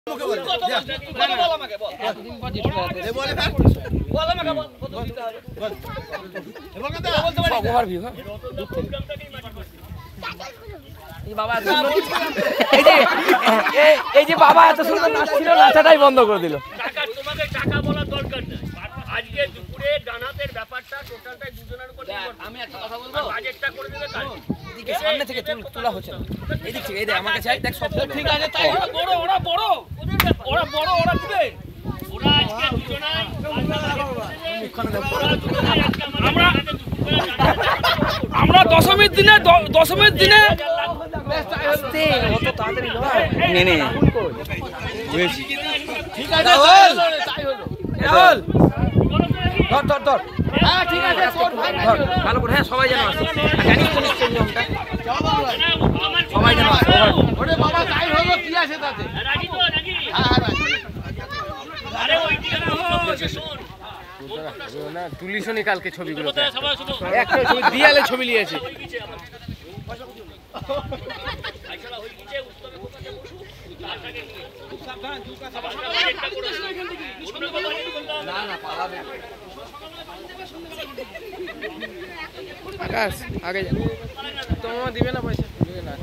এই যে বাবা এত সুন্দর নাচছিল, নাচাটাই বন্ধ করে দিল। তোমাকে টাকা বলার দরকার নাই। আজকে দুপুরে ডানাতের ব্যাপারটা টোটালটাই দুজনের উপর নির্ভর। আমি একটা কথা বলবো, বাজেটটা করে দেবে কাল। এদিকে সামনে থেকে তোলা হচ্ছে না, এদিক থেকে এই দেখ আমাকে চাই, দেখ সব ঠিক আছে। তাই বড় ওরা বড়, ওরা বড়, ওরা দিবে। ওরা আজকে দুজনাই আমরা দশমীর দিনে আস্তে অত তাড়াতাড়ি নে নে ঠিক আছে। তাই হলো রাহুল ধর হ্যাঁ ঠিক আছে ধর ভালো করে। হ্যাঁ সবাই যেন আসে, জানিস তো নিশ্চয় নিয়মটা, সবাই যেন আসে। ওরে বাবা তাই হলো, কি আছে তাতে? রাজি তো নাকি? হ্যাঁ রাজি। আরে ওই দিকে শোন না তুলিসনি কালকে ছবিগুলো, একটা ছবি দিয়ালে ছবি নিয়েছে। আকাশ আগে তোমার দিবে না পয়সা, দিবে না।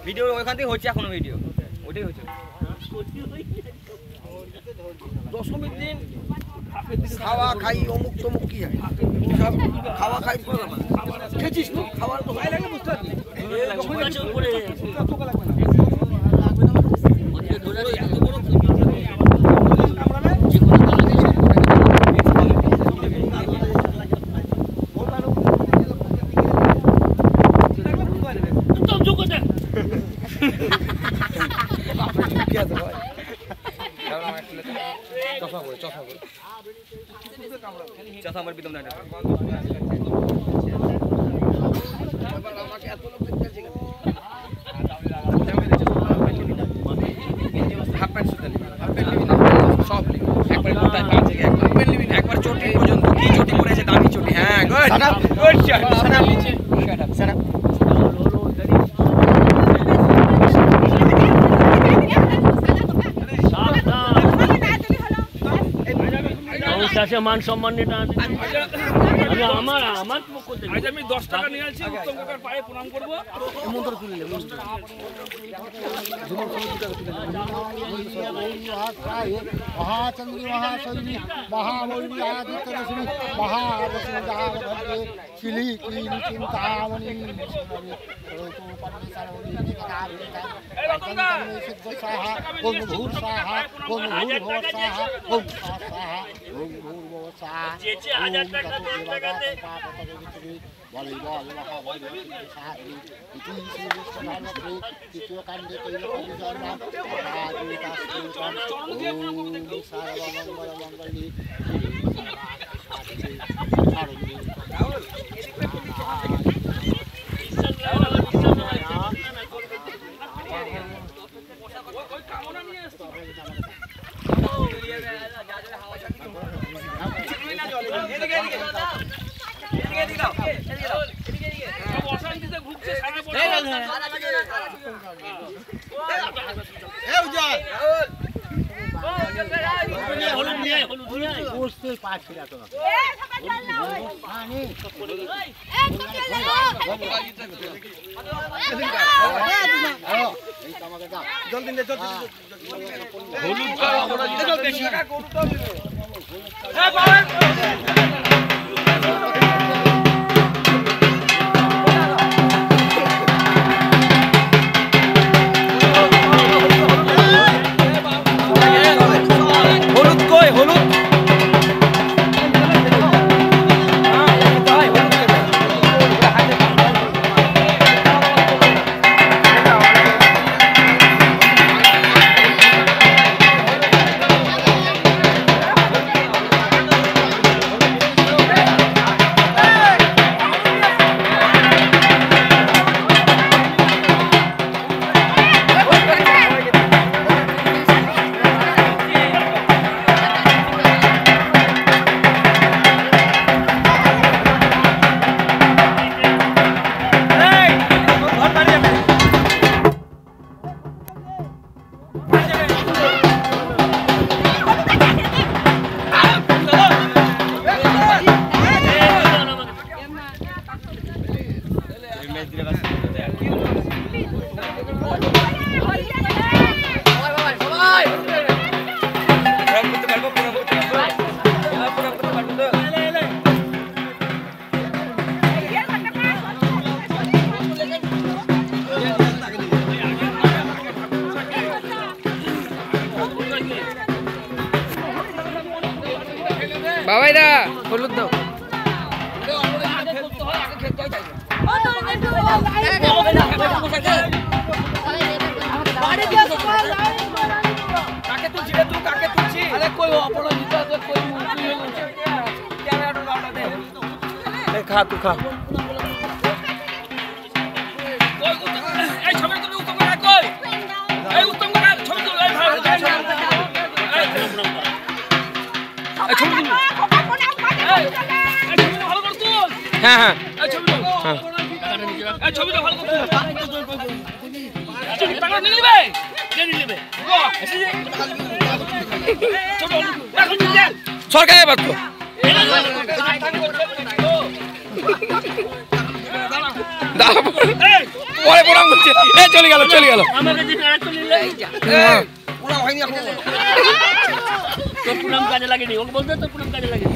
ভিডিও ওইখান থেকে হচ্ছে, এখনো ভিডিও ওটাই হচ্ছে। দশমীর দিন খাওয়া খাই অমুক তমুক কি হয়, খাওয়া খাই খেয়েছিস তো, খাওয়ার তো ভাই লাগে বুঝতে পারলি। চশমা আমার বিদম না হাফ প্যান্ট সব একবার চটি পর্যন্ত, কি চটি পরেছে, দামি চটি। হ্যাঁ মান সম্মান আমার আমার আজ আমি 10 টাকা নিয়ে আসছি, উত্তম কাকার পায়ে প্রণাম করবো। মন্ত্র তুললে মহাচন্দ্রী মহাশৈলী মহামৌলী আদিত্য রশ্মি মহাবসুন্ধরা চিলি চিলি চিন্তামণি সিদ্ধ সাহা ওম ভূর সাহা ওম ভূর ভব সাহা ওম সাহা ওম ভূর ভব সাহা চেচে 1000 টাকা দল টাকাতে বলে বল মহাবল সাহা ইতি শ্রী বিষ্ণু ধর্মপ্রে তৃতীয় কাণ্ডে তৈলকলিজন নাম ওম সর্বমঙ্গল মঙ্গলী বুঝতে পারছি না তো হলুদ কই হলুদ বাবাই দা হলুদ দাও কাকে তুলছি রে তুই কাকে তুলছি আরে কই অপরাজিত আছে কই ক্যামেরাটা দাওটা দে এ খা তুই খা কই এই ছবি তুমি উত্তম করা কই এই উত্তম করা ছবি তুল এই ভাই এই ছবি তুল ভালো করে তুল হ্যাঁ হ্যাঁ এই ছবি তুল হ্যাঁ এই ছবিটা ভালো করে তুল তুমি টাকা নিয়ে নেবে সরকারের বাক্য পরে প্রণাম করছে চলে গেল প্রণাম কাজে লাগেনি ওকে বলতে তো প্রণাম কাজে লাগেনি